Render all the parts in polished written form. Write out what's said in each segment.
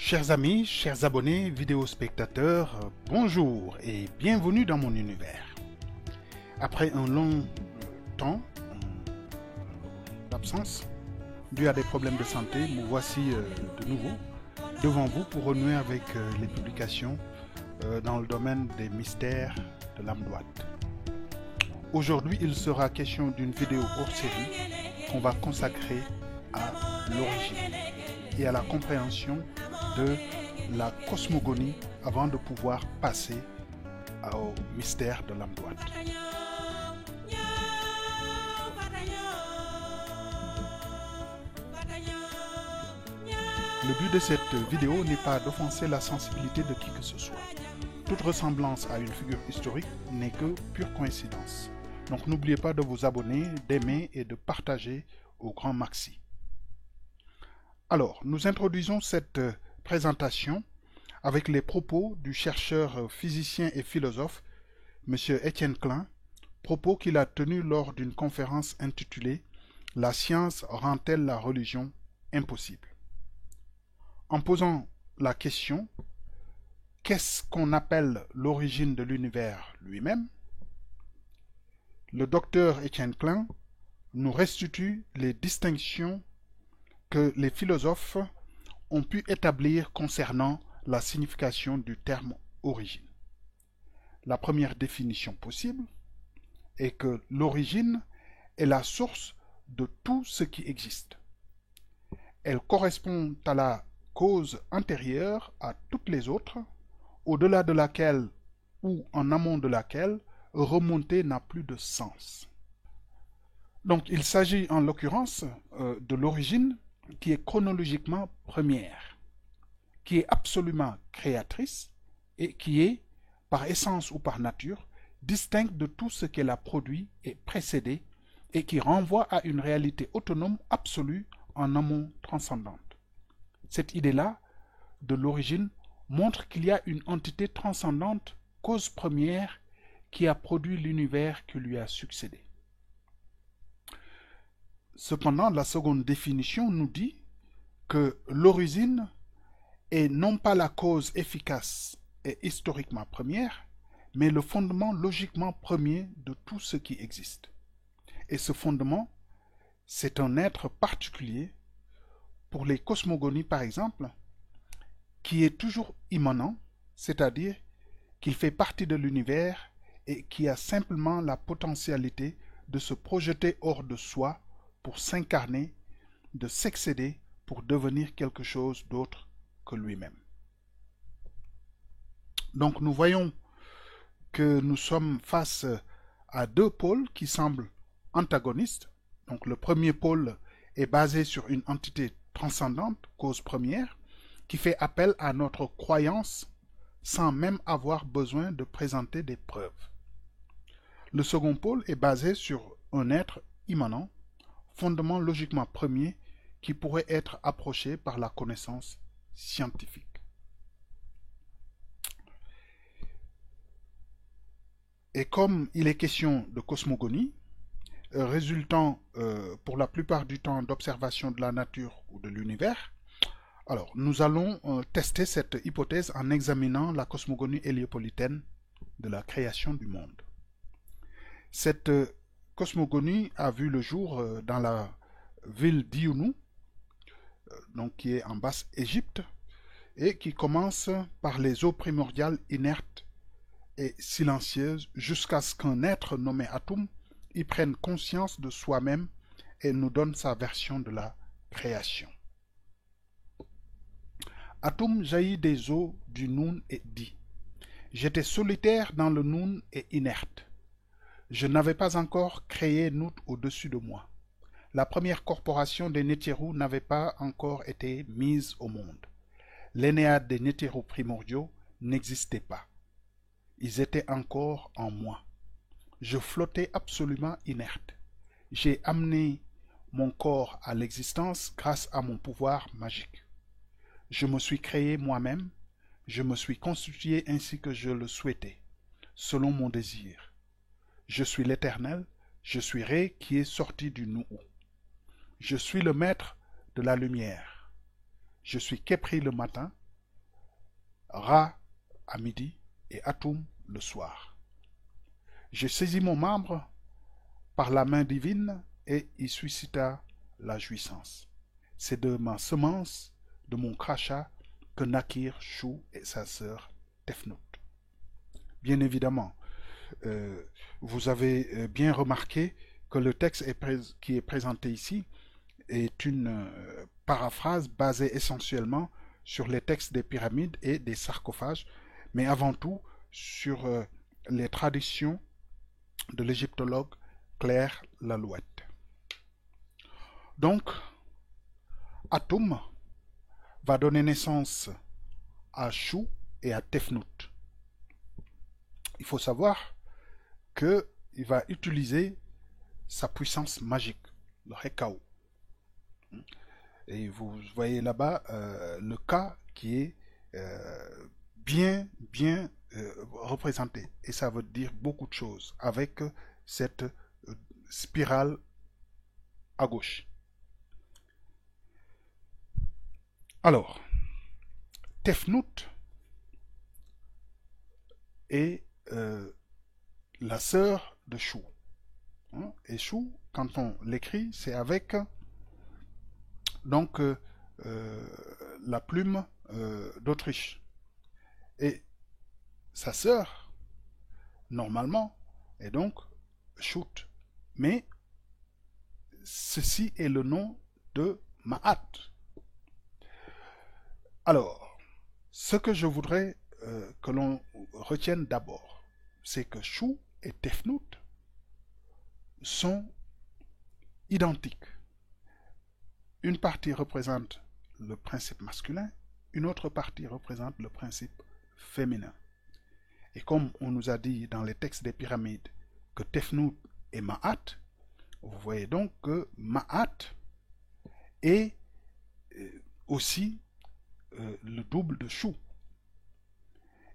Chers amis, chers abonnés, vidéospectateurs, bonjour et bienvenue dans mon univers. Après un long temps d'absence, dû à des problèmes de santé, me voici de nouveau devant vous pour renouer avec les publications dans le domaine des mystères de l'âme droite. Aujourd'hui, il sera question d'une vidéo hors série qu'on va consacrer à l'origine et à la compréhension de la cosmogonie avant de pouvoir passer au mystère de l'âme droite. Le but de cette vidéo n'est pas d'offenser la sensibilité de qui que ce soit. Toute ressemblance à une figure historique n'est que pure coïncidence. Donc n'oubliez pas de vous abonner, d'aimer et de partager au grand maxi. Alors, nous introduisons cette présentation avec les propos du chercheur physicien et philosophe M. Étienne Klein, propos qu'il a tenus lors d'une conférence intitulée « La science rend-elle la religion impossible ?» En posant la question « Qu'est-ce qu'on appelle l'origine de l'univers lui-même ?» le docteur Étienne Klein nous restitue les distinctions que les philosophes ont pu établir concernant la signification du terme origine. La première définition possible est que l'origine est la source de tout ce qui existe. Elle correspond à la cause antérieure à toutes les autres, au-delà de laquelle ou en amont de laquelle remonter n'a plus de sens. Donc il s'agit en l'occurrence de l'origine qui est chronologiquement première, qui est absolument créatrice et qui est, par essence ou par nature, distincte de tout ce qu'elle a produit et précédé et qui renvoie à une réalité autonome absolue en amont transcendante. Cette idée-là de l'origine montre qu'il y a une entité transcendante, cause première, qui a produit l'univers qui lui a succédé. Cependant, la seconde définition nous dit que l'origine est non pas la cause efficace et historiquement première, mais le fondement logiquement premier de tout ce qui existe. Et ce fondement, c'est un être particulier, pour les cosmogonies par exemple, qui est toujours immanent, c'est-à-dire qu'il fait partie de l'univers et qui a simplement la potentialité de se projeter hors de soi pour s'incarner, de s'excéder pour devenir quelque chose d'autre que lui-même. Donc nous voyons que nous sommes face à deux pôles qui semblent antagonistes. Donc le premier pôle est basé sur une entité transcendante, cause première, qui fait appel à notre croyance sans même avoir besoin de présenter des preuves. Le second pôle est basé sur un être immanent, fondement logiquement premier qui pourrait être approché par la connaissance scientifique. Et comme il est question de cosmogonie, résultant pour la plupart du temps d'observation de la nature ou de l'univers, alors nous allons tester cette hypothèse en examinant la cosmogonie héliopolitaine de la création du monde. Cette cosmogonie a vu le jour dans la ville d'Iounnou, donc qui est en Basse-Égypte, et qui commence par les eaux primordiales inertes et silencieuses jusqu'à ce qu'un être nommé Atum y prenne conscience de soi-même et nous donne sa version de la création. Atum jaillit des eaux du Noun et dit « J'étais solitaire dans le Noun et inerte. Je n'avais pas encore créé Nout au-dessus de moi. La première corporation des Nétérous n'avait pas encore été mise au monde. L'énéade des Nétérous primordiaux n'existait pas. Ils étaient encore en moi. Je flottais absolument inerte. J'ai amené mon corps à l'existence grâce à mon pouvoir magique. Je me suis créé moi-même, je me suis constitué ainsi que je le souhaitais, selon mon désir. Je suis l'Éternel, je suis Ré qui est sorti du Nouhou. Je suis le maître de la lumière. Je suis Képri le matin, Ra à midi et Atum le soir. Je saisis mon membre par la main divine et il suscita la jouissance. C'est de ma semence, de mon crachat, que naquirent Chou et sa sœur Tefnout. Bien évidemment, vous avez bien remarqué que le texte qui est présenté ici est une paraphrase basée essentiellement sur les textes des pyramides et des sarcophages, mais avant tout sur les traditions de l'égyptologue Claire Lalouette. Donc, Atum va donner naissance à Chou et à Tefnout. Il faut savoir qu'il va utiliser sa puissance magique, le Rekao. Et vous voyez là-bas le cas qui est bien représenté. Et ça veut dire beaucoup de choses avec cette spirale à gauche. Alors, Tefnout est la sœur de Chou. Et Chou, quand on l'écrit, c'est avec donc la plume d'Autriche. Et sa sœur, normalement, est donc Chout. Mais ceci est le nom de Maat. Alors, ce que je voudrais que l'on retienne d'abord, c'est que Chou et Tefnout sont identiques. Une partie représente le principe masculin, une autre partie représente le principe féminin. Et comme on nous a dit dans les textes des pyramides que Tefnout est Maat, vous voyez donc que Maat est aussi le double de Chou.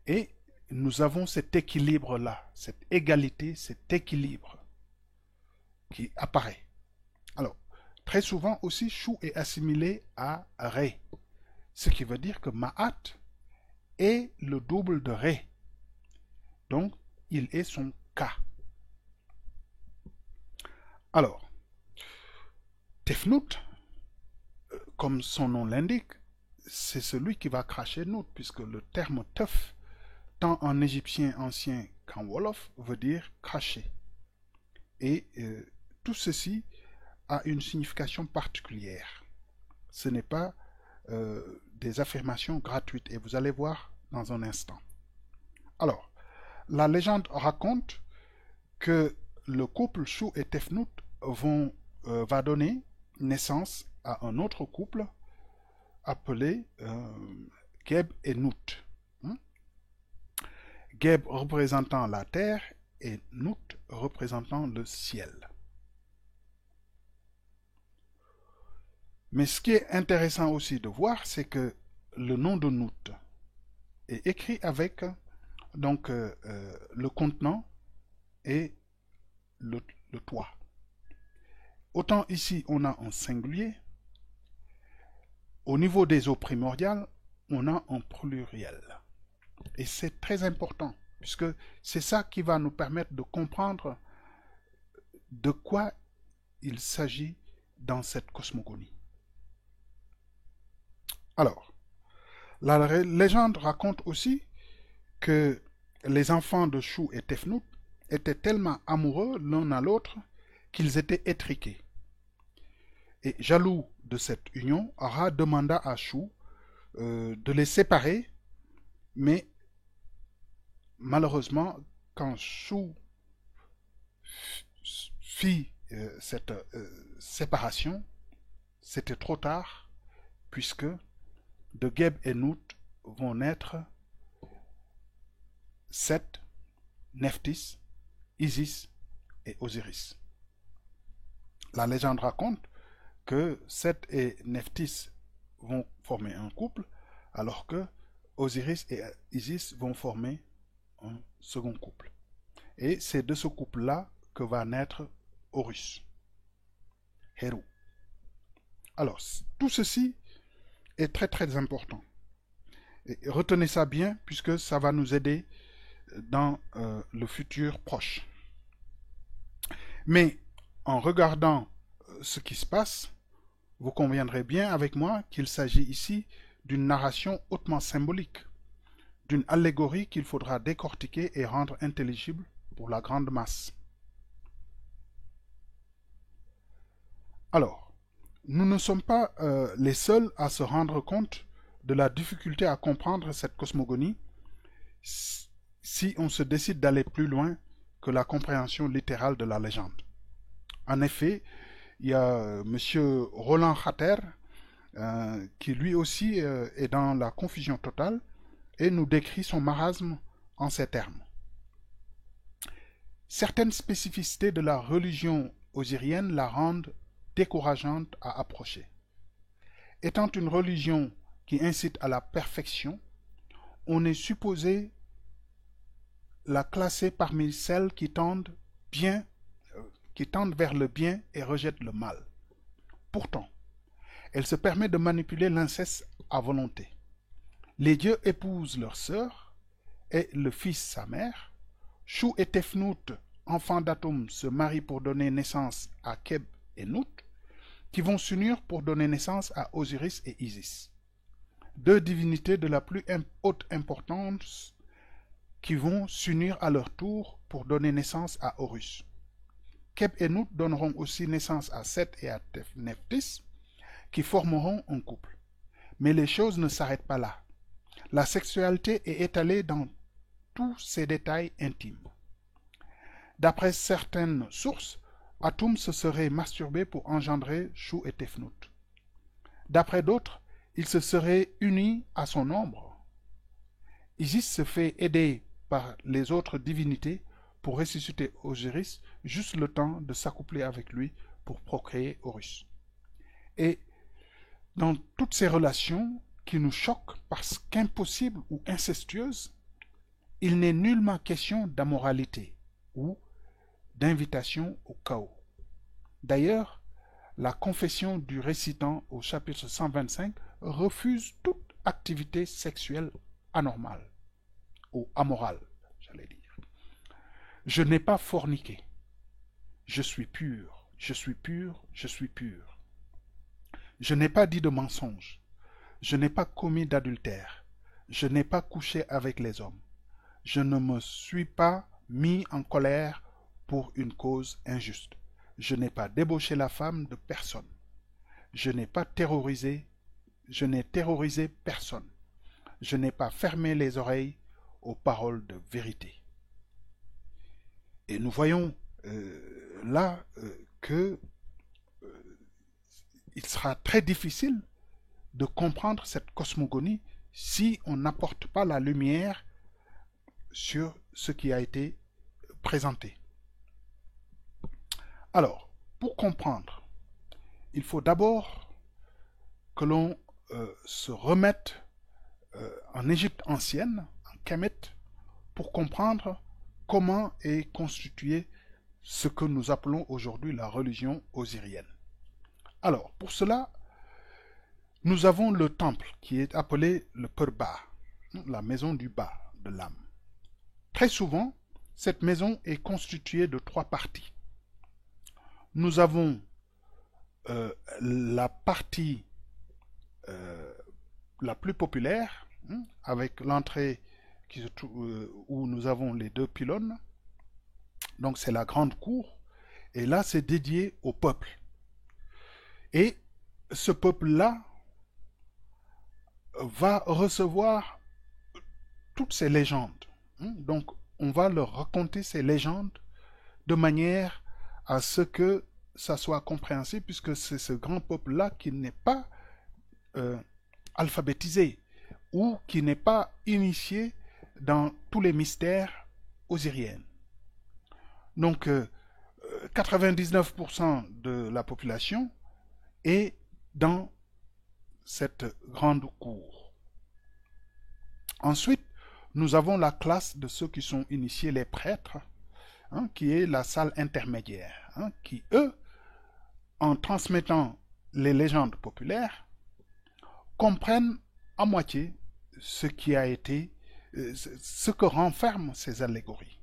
Et nous avons cet équilibre-là, cette égalité, cet équilibre qui apparaît. Alors, très souvent aussi, Chou est assimilé à Ré, ce qui veut dire que Maat est le double de Ré. Donc, il est son cas. Alors, Tefnout, comme son nom l'indique, c'est celui qui va cracher Nout, puisque le terme Teuf, tant en égyptien ancien qu'en wolof, veut dire cracher. Et tout ceci a une signification particulière. Ce n'est pas des affirmations gratuites, et vous allez voir dans un instant. Alors, la légende raconte que le couple Chou et Tefnout va donner naissance à un autre couple appelé Geb et Nout. Geb représentant la terre et Nout représentant le ciel. Mais ce qui est intéressant aussi de voir, c'est que le nom de Nout est écrit avec donc le contenant et le toit. Autant ici on a un singulier, au niveau des eaux primordiales, on a un pluriel. Et c'est très important, puisque c'est ça qui va nous permettre de comprendre de quoi il s'agit dans cette cosmogonie. Alors, la légende raconte aussi que les enfants de Chou et Tefnout étaient tellement amoureux l'un à l'autre qu'ils étaient étriqués. Et jaloux de cette union, Ra demanda à Chou de les séparer, mais malheureusement, quand Chou fit cette séparation, c'était trop tard, puisque de Geb et Nout vont naître Seth, Nephthys, Isis et Osiris. La légende raconte que Seth et Nephthys vont former un couple, alors que Osiris et Isis vont former un second couple. Et c'est de ce couple-là que va naître Horus, Héru. Alors, tout ceci est très très important. Et retenez ça bien puisque ça va nous aider dans le futur proche. Mais en regardant ce qui se passe, vous conviendrez bien avec moi qu'il s'agit ici d'une narration hautement symbolique, d'une allégorie qu'il faudra décortiquer et rendre intelligible pour la grande masse. Alors, nous ne sommes pas les seuls à se rendre compte de la difficulté à comprendre cette cosmogonie si on se décide d'aller plus loin que la compréhension littérale de la légende. En effet, il y a M. Roland Khater qui lui aussi est dans la confusion totale et nous décrit son marasme en ces termes. Certaines spécificités de la religion osirienne la rendent décourageante à approcher. Étant une religion qui incite à la perfection, on est supposé la classer parmi celles qui tendent vers le bien et rejettent le mal. Pourtant, elle se permet de manipuler l'inceste à volonté. Les dieux épousent leur sœur et le fils sa mère. Chou et Tefnout, enfants d'Atum, se marient pour donner naissance à Keb et Nout, qui vont s'unir pour donner naissance à Osiris et Isis. Deux divinités de la plus haute importance qui vont s'unir à leur tour pour donner naissance à Horus. Keb et Nout donneront aussi naissance à Seth et à Nephthys, qui formeront un couple. Mais les choses ne s'arrêtent pas là. La sexualité est étalée dans tous ses détails intimes. D'après certaines sources, Atum se serait masturbé pour engendrer Chou et Tefnout. D'après d'autres, il se serait uni à son ombre. Isis se fait aider par les autres divinités pour ressusciter Osiris, juste le temps de s'accoupler avec lui pour procréer Horus. Et dans toutes ces relations qui nous choquent parce qu'impossibles ou incestueuses, il n'est nullement question d'ammoralité ou d'invitation au chaos. D'ailleurs, la confession du récitant au chapitre 125 refuse toute activité sexuelle anormale ou amorale, j'allais dire. Je n'ai pas forniqué. Je suis pur, je suis pur, je suis pur. Je n'ai pas dit de mensonge. Je n'ai pas commis d'adultère. Je n'ai pas couché avec les hommes. Je ne me suis pas mis en colère pour une cause injuste. Je n'ai pas débauché la femme de personne. Je n'ai terrorisé personne. Je n'ai pas fermé les oreilles aux paroles de vérité. Et nous voyons là que il sera très difficile de comprendre cette cosmogonie si on n'apporte pas la lumière sur ce qui a été présenté. Alors, pour comprendre, il faut d'abord que l'on se remette en Égypte ancienne, en Kemet, pour comprendre comment est constitué ce que nous appelons aujourd'hui la religion osirienne. Alors, pour cela, nous avons le temple qui est appelé le Purba, la maison du bas de l'âme. Très souvent, cette maison est constituée de trois parties. Nous avons la partie la plus populaire, avec l'entrée où nous avons les deux pylônes. Donc c'est la grande cour. Et là, c'est dédié au peuple. Et ce peuple-là va recevoir toutes ces légendes. Donc, on va leur raconter ces légendes de manière à ce que ça soit compréhensible, puisque c'est ce grand peuple-là qui n'est pas alphabétisé ou qui n'est pas initié dans tous les mystères osiriens. Donc, 99% de la population est dans cette grande cour. Ensuite, nous avons la classe de ceux qui sont initiés, les prêtres, qui est la salle intermédiaire, qui, eux, en transmettant les légendes populaires, comprennent à moitié ce qui a été, ce que renferment ces allégories.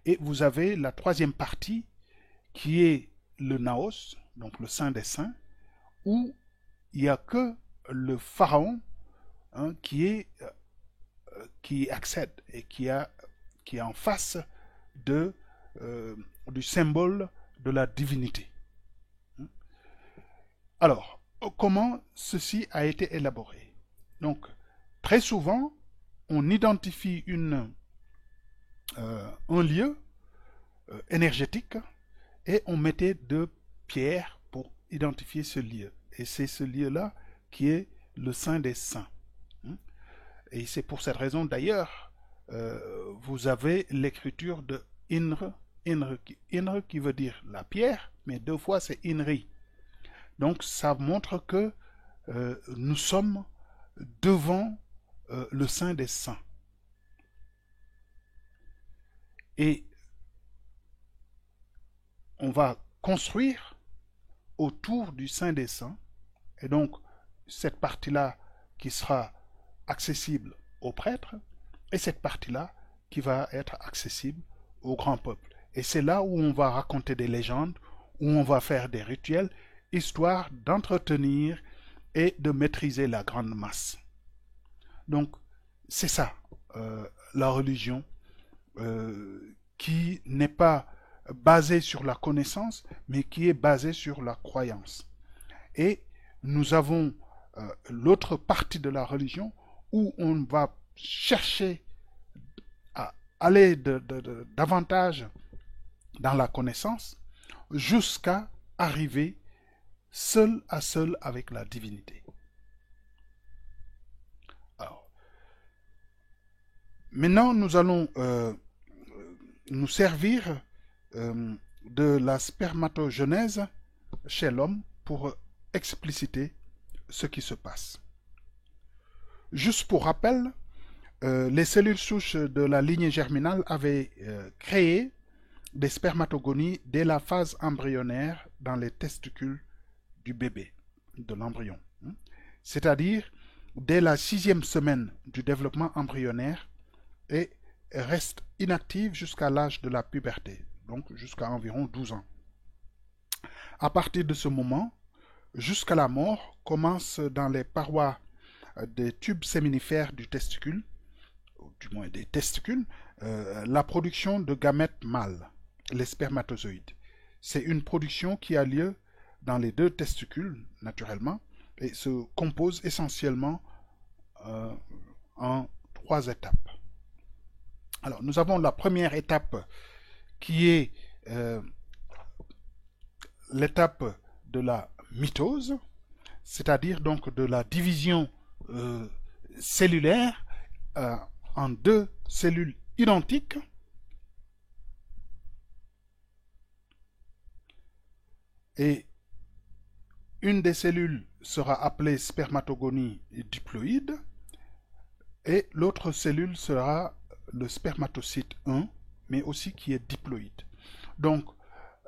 Et vous avez la troisième partie qui est le naos, donc le Saint des Saints, où il n'y a que le pharaon hein, qui accède et qui est en face du symbole de la divinité. Alors, comment ceci a été élaboré? Donc, très souvent, on identifie un lieu énergétique et on mettait deux pierres pour identifier ce lieu. Et c'est ce lieu-là qui est le Saint des Saints. Et c'est pour cette raison d'ailleurs, vous avez l'écriture de Inre, Inre qui veut dire la pierre, mais deux fois c'est Inri. Donc ça montre que nous sommes devant le Saint des Saints. Et on va construire autour du Saint des Saints, et donc cette partie-là qui sera accessible aux prêtres, et cette partie-là qui va être accessible au grand peuple. Et c'est là où on va raconter des légendes, où on va faire des rituels, histoire d'entretenir et de maîtriser la grande masse. Donc, c'est ça, la religion, qui n'est pas basée sur la connaissance, mais qui est basée sur la croyance. Et nous avons l'autre partie de la religion où on va chercher à aller davantage dans la connaissance jusqu'à arriver seul à seul avec la divinité. Alors, maintenant, nous allons nous servir de la spermatogenèse chez l'homme pour expliciter ce qui se passe. Juste pour rappel, les cellules souches de la lignée germinale avaient créé des spermatogonies dès la phase embryonnaire dans les testicules du bébé, de l'embryon. C'est-à-dire dès la 6e semaine du développement embryonnaire et reste inactive jusqu'à l'âge de la puberté, donc jusqu'à environ 12 ans. À partir de ce moment, jusqu'à la mort, commence dans les parois des tubes séminifères du testicule, ou du moins des testicules, la production de gamètes mâles, les spermatozoïdes. C'est une production qui a lieu dans les deux testicules, naturellement, et se compose essentiellement en 3 étapes. Alors, nous avons la première étape qui est l'étape de la mitose, c'est-à-dire donc de la division cellulaire en 2 cellules identiques. Et une des cellules sera appelée spermatogonie diploïde et l'autre cellule sera le spermatocyte 1, mais aussi qui est diploïde. Donc,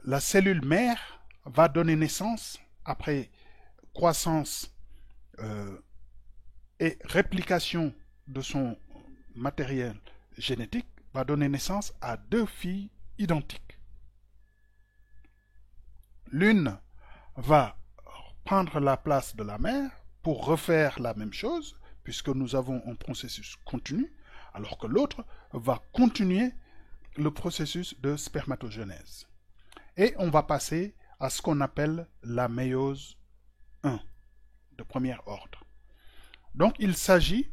la cellule mère va donner naissance, après croissance et réplication de son matériel génétique, va donner naissance à 2 filles identiques. L'une va prendre la place de la mère pour refaire la même chose, puisque nous avons un processus continu, alors que l'autre va continuer le processus de spermatogenèse. Et on va passer à ce qu'on appelle la méiose 1, de premier ordre. Donc il s'agit,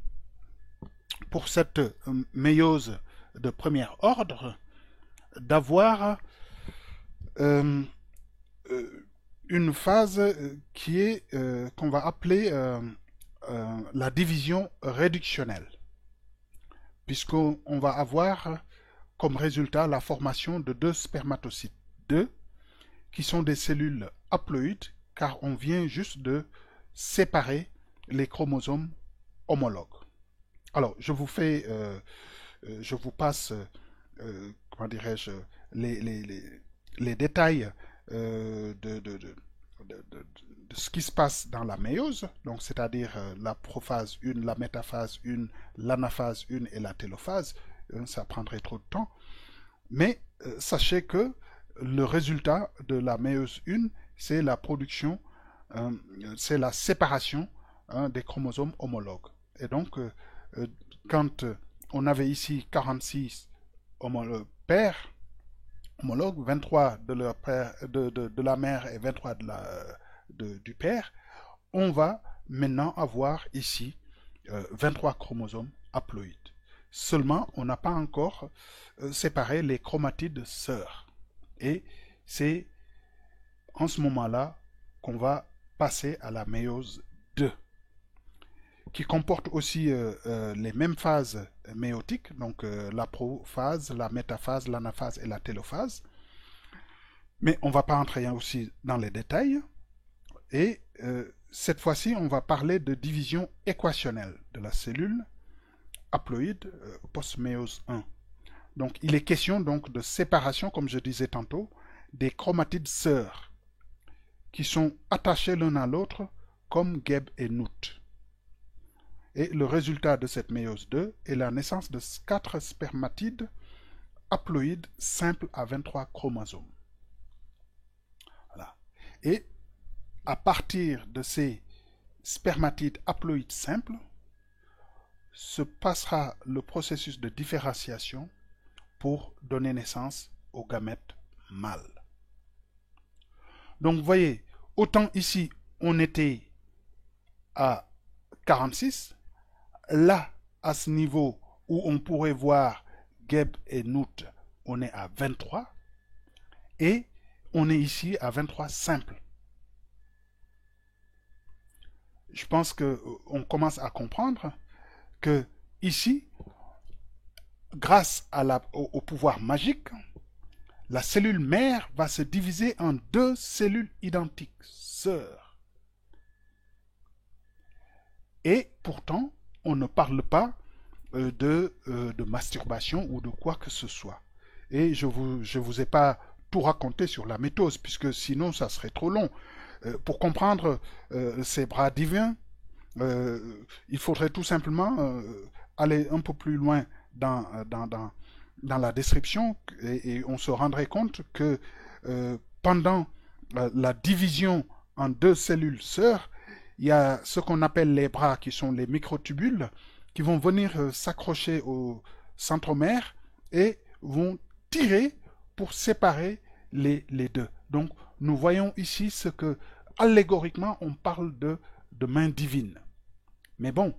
pour cette méiose de premier ordre, d'avoir une phase qui est qu'on va appeler la division réductionnelle, puisqu'on va avoir comme résultat la formation de 2 spermatocytes 2 qui sont des cellules haploïdes, car on vient juste de séparer les chromosomes homologues. Alors, je vous passe, comment dirais-je, les détails de ce qui se passe dans la méiose, donc c'est-à-dire la prophase 1, la métaphase 1, l'anaphase 1 et la télophase. Ça prendrait trop de temps. Mais sachez que le résultat de la méiose 1, c'est la production, c'est la séparation des chromosomes homologues. Et donc, quand on avait ici 46 pères homologues, 23 de, leur père, de la mère et 23 du père, on va maintenant avoir ici 23 chromosomes haploïdes. Seulement, on n'a pas encore séparé les chromatides sœurs. Et c'est en ce moment-là qu'on va passer à la méiose 2, qui comporte aussi les mêmes phases méiotiques, donc la prophase, la métaphase, l'anaphase et la télophase. Mais on ne va pas entrer aussi dans les détails. Et cette fois-ci, on va parler de division équationnelle de la cellule haploïde post-méiose 1. Donc, il est question donc de séparation, comme je disais tantôt, des chromatides sœurs qui sont attachés l'un à l'autre comme Geb et Nout. Et le résultat de cette méiose 2 est la naissance de 4 spermatides haploïdes simples à 23 chromosomes. Voilà. Et à partir de ces spermatides haploïdes simples, se passera le processus de différenciation pour donner naissance aux gamètes mâles. Donc, vous voyez, autant ici, on était à 46, là, à ce niveau où on pourrait voir Geb et Nout, on est à 23, et on est ici à 23 simples. Je pense qu'on commence à comprendre que ici, grâce au pouvoir magique, la cellule mère va se diviser en 2 cellules identiques, sœurs. Et pourtant, on ne parle pas de masturbation ou de quoi que ce soit. Et je vous ai pas tout raconté sur la métose, puisque sinon ça serait trop long. Pour comprendre ces bras divins, il faudrait tout simplement aller un peu plus loin dans la description et on se rendrait compte que pendant la division en 2 cellules sœurs, il y a ce qu'on appelle les bras qui sont les microtubules qui vont venir s'accrocher au centromère et vont tirer pour séparer les deux. Donc nous voyons ici ce que allégoriquement on parle de main divine. Mais bon,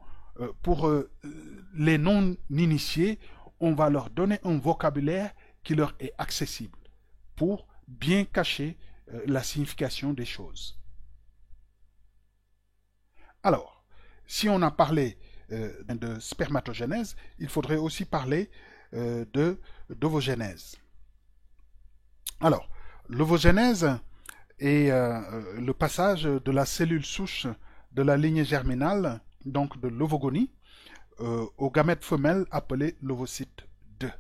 pour les non-initiés, on va leur donner un vocabulaire qui leur est accessible pour bien cacher la signification des choses. Alors, si on a parlé de spermatogénèse, il faudrait aussi parler d'ovogénèse. Alors, l'ovogénèse est le passage de la cellule souche de la lignée germinale, donc de l'ovogonie, au gamète femelle appelé l'ovocyte 2.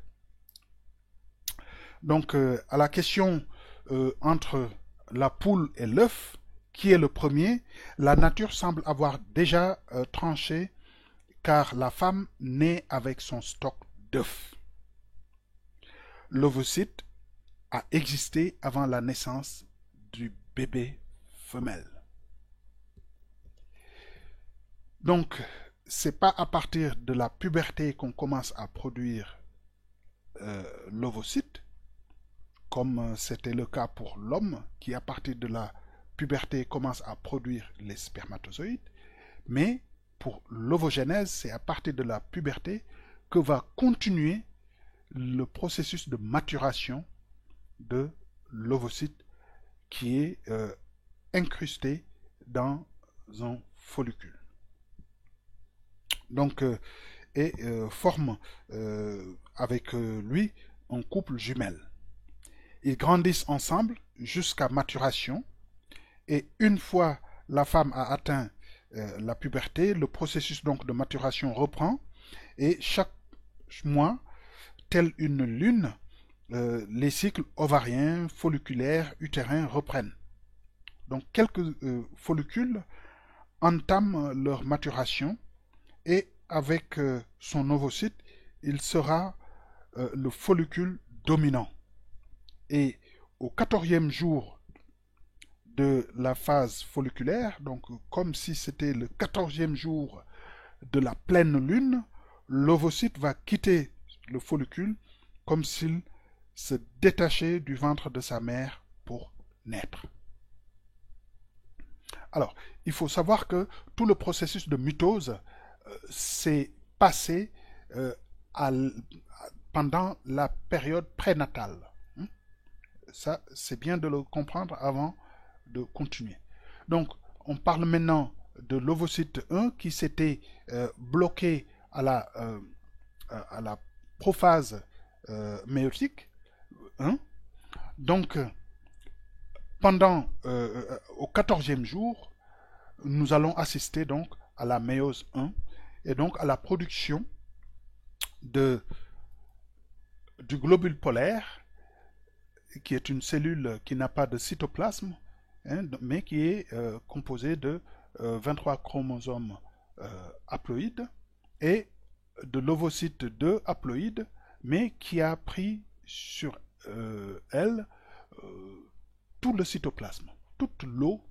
Donc, à la question entre la poule et l'œuf, qui est le premier, la nature semble avoir déjà tranché, car la femme naît avec son stock d'œufs. L'ovocyte a existé avant la naissance du bébé femelle. Donc, c'est pas à partir de la puberté qu'on commence à produire l'ovocyte, comme c'était le cas pour l'homme, qui à partir de la puberté commence à produire les spermatozoïdes, mais pour l'ovogénèse, c'est à partir de la puberté que va continuer le processus de maturation de l'ovocyte qui est incrusté dans un follicule. Donc, et forme avec lui un couple jumelle. Ils grandissent ensemble jusqu'à maturation et une fois la femme a atteint la puberté, le processus donc de maturation reprend et chaque mois, telle une lune, les cycles ovariens, folliculaires, utérins reprennent. Donc quelques follicules entament leur maturation et avec son ovocyte, il sera le follicule dominant. Et au 14e jour de la phase folliculaire, donc comme si c'était le 14e jour de la pleine lune, l'ovocyte va quitter le follicule comme s'il se détachait du ventre de sa mère pour naître. Alors, il faut savoir que tout le processus de mitose s'est passé à, pendant la période prénatale. Ça, c'est bien de le comprendre avant de continuer. Donc, on parle maintenant de l'ovocyte 1 qui s'était bloqué à la prophase méiotique. Donc, pendant au 14e jour, nous allons assister donc à la méiose 1 et donc à la production du globule polaire, qui est une cellule qui n'a pas de cytoplasme, mais qui est composée de 23 chromosomes haploïdes et de l'ovocyte 2 haploïde, mais qui a pris sur elle tout le cytoplasme, toute l'eau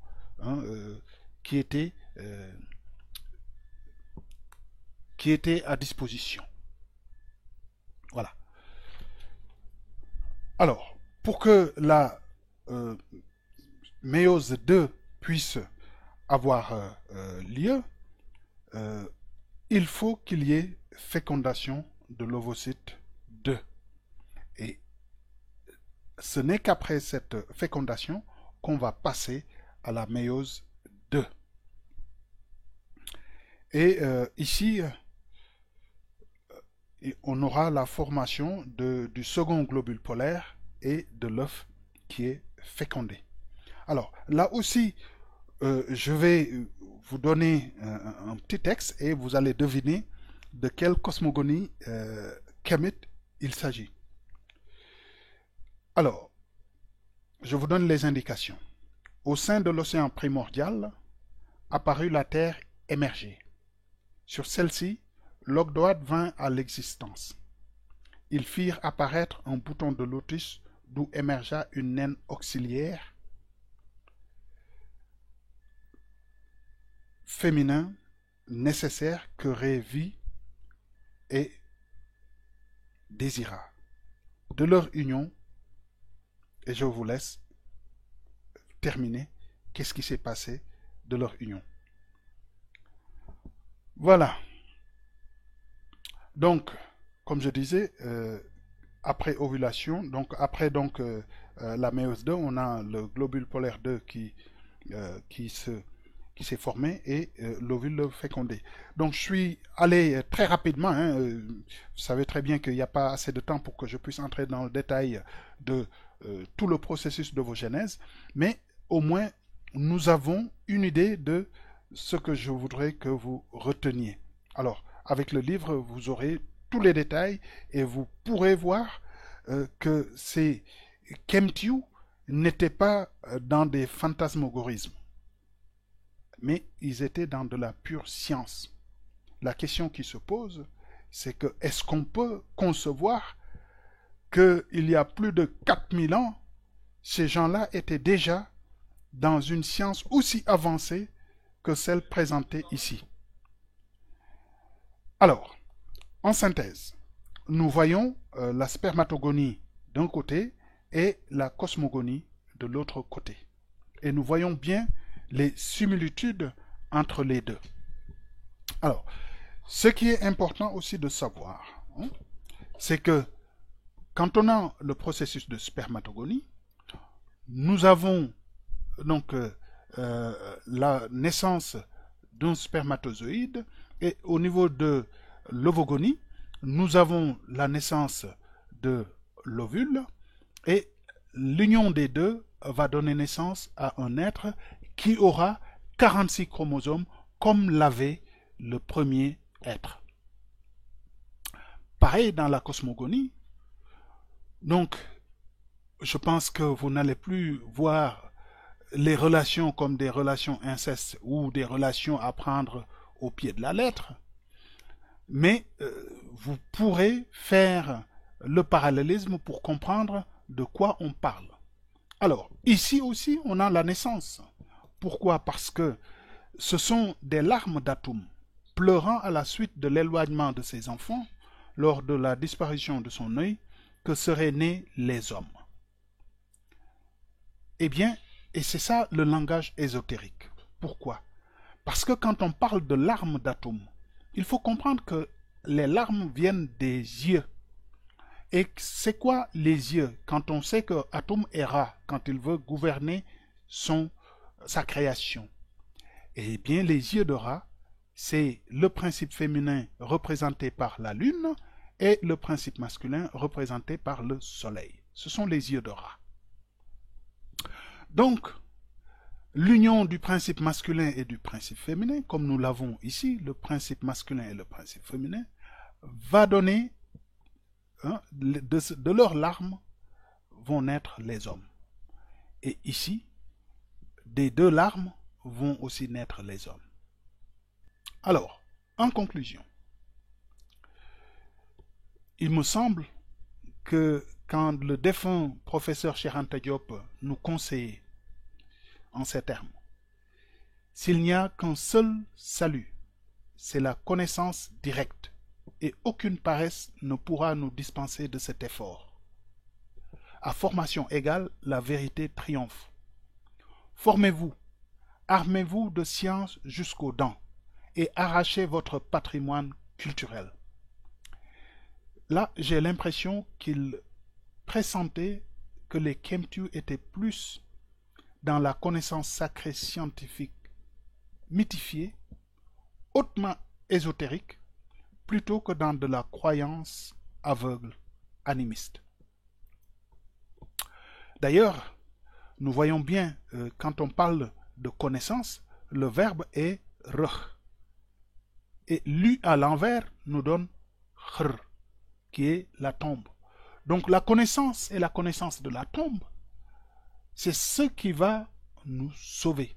qui était à disposition. Voilà. Alors, pour que la méiose 2 puisse avoir lieu, il faut qu'il y ait fécondation de l'ovocyte 2. Et ce n'est qu'après cette fécondation qu'on va passer à la méiose 2. Et ici, on aura la formation du second globule polaire et de l'œuf qui est fécondé. Alors, là aussi, je vais vous donner un petit texte et vous allez deviner de quelle cosmogonie kémite il s'agit. Alors, je vous donne les indications. Au sein de l'océan primordial, apparut la Terre émergée. Sur celle-ci, l'Ogdoad vint à l'existence. Ils firent apparaître un bouton de lotus d'où émergea une naine auxiliaire féminin nécessaire que Ré et désira. De leur union, et je vous laisse terminer, qu'est-ce qui s'est passé de leur union. Voilà. Donc, comme je disais, après ovulation, donc après la méiose 2, on a le globule polaire 2 qui s'est formé et l'ovule fécondé. Donc je suis allé très rapidement, vous savez très bien qu'il n'y a pas assez de temps pour que je puisse entrer dans le détail de tout le processus d'ovogénèse, mais au moins nous avons une idée de ce que je voudrais que vous reteniez. Alors, avec le livre, vous aurez tous les détails et vous pourrez voir que ces Kemtiu n'étaient pas dans des fantasmagorismes, mais ils étaient dans de la pure science. La question qui se pose, c'est que est-ce qu'on peut concevoir qu'il y a plus de 4000 ans, ces gens-là étaient déjà dans une science aussi avancée que celle présentée ici. Alors, en synthèse, nous voyons la spermatogonie d'un côté et la cosmogonie de l'autre côté. Et nous voyons bien les similitudes entre les deux. Alors, ce qui est important aussi de savoir, c'est que quand on a le processus de spermatogonie, nous avons donc la naissance d'un spermatozoïde et au niveau de l'ovogonie, nous avons la naissance de l'ovule et l'union des deux va donner naissance à un être qui aura 46 chromosomes comme l'avait le premier être. Pareil dans la cosmogonie. Donc, je pense que vous n'allez plus voir les relations comme des relations incestes ou des relations à prendre au pied de la lettre, mais vous pourrez faire le parallélisme pour comprendre de quoi on parle. Alors, ici aussi, on a la naissance. Pourquoi? Parce que ce sont des larmes d'Atoum pleurant à la suite de l'éloignement de ses enfants lors de la disparition de son œil que seraient nés les hommes. Eh bien, et c'est ça le langage ésotérique. Pourquoi? Parce que quand on parle de larmes d'Atoum, il faut comprendre que les larmes viennent des yeux. Et c'est quoi les yeux? Quand on sait que Atum est Ra, quand il veut gouverner sa création. Eh bien, les yeux de Ra, c'est le principe féminin représenté par la lune et le principe masculin représenté par le soleil. Ce sont les yeux de Ra. Donc, l'union du principe masculin et du principe féminin, comme nous l'avons ici, le principe masculin et le principe féminin, va donner, de leurs larmes vont naître les hommes. Et ici, des deux larmes vont aussi naître les hommes. Alors, en conclusion, il me semble que quand le défunt professeur Cheikh Anta Diop nous conseillait en ces termes, s'il n'y a qu'un seul salut, c'est la connaissance directe, et aucune paresse ne pourra nous dispenser de cet effort. À formation égale, la vérité triomphe. Formez-vous, armez-vous de science jusqu'aux dents, et arrachez votre patrimoine culturel. Là, j'ai l'impression qu'il pressentait que les Kemtu étaient plus dans la connaissance sacrée scientifique mythifiée, hautement ésotérique, plutôt que dans de la croyance aveugle, animiste. D'ailleurs, nous voyons bien, quand on parle de connaissance, le verbe est rh. Et lu à l'envers nous donne khr, qui est la tombe. Donc la connaissance et la connaissance de la tombe, c'est ce qui va nous sauver.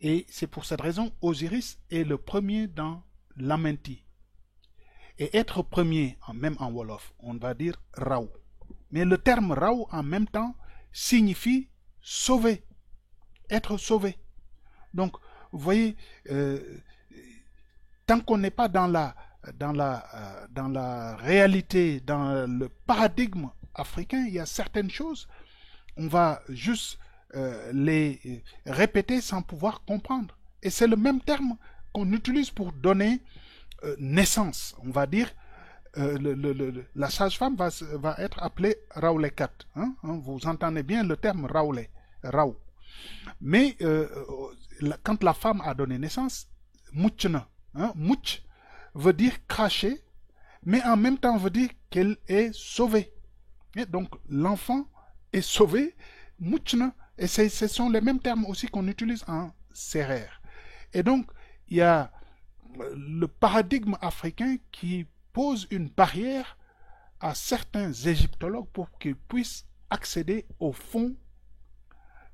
Et c'est pour cette raison, Osiris est le premier dans l'Amenti. Et être premier, même en Wolof, on va dire Rao. Mais le terme Rao, en même temps, signifie sauver, être sauvé. Donc, vous voyez, tant qu'on n'est pas dans la réalité, dans le paradigme africain, il y a certaines choses, on va juste les répéter sans pouvoir comprendre. Et c'est le même terme qu'on utilise pour donner naissance. On va dire, la sage-femme va être appelée Raoulekat. Vous entendez bien le terme Raoulé, Raou. Mais quand la femme a donné naissance, Mouchna, Mouch veut dire cracher, mais en même temps veut dire qu'elle est sauvée. Et donc l'enfant est sauvé, Mouchna, et ce sont les mêmes termes aussi qu'on utilise en sérère. Et donc il y a le paradigme africain qui pose une barrière à certains égyptologues pour qu'ils puissent accéder au fond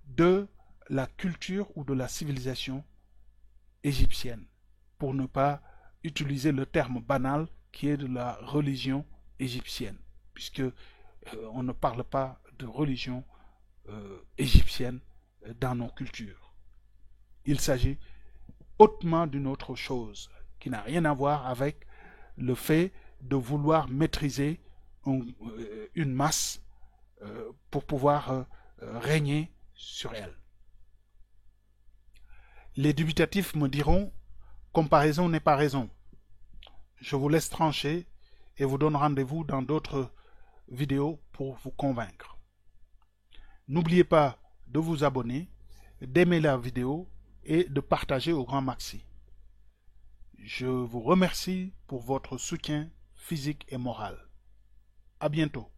de la culture ou de la civilisation égyptienne, pour ne pas utiliser le terme banal qui est de la religion égyptienne, puisque on ne parle pas de religion égyptienne dans nos cultures. Il s'agit hautement d'une autre chose qui n'a rien à voir avec le fait de vouloir maîtriser une masse pour pouvoir régner sur elle. Les dubitatifs me diront, comparaison n'est pas raison. Je vous laisse trancher et vous donne rendez-vous dans d'autres vidéos pour vous convaincre. N'oubliez pas de vous abonner, d'aimer la vidéo et de partager au grand maxi. Je vous remercie pour votre soutien physique et moral. À bientôt.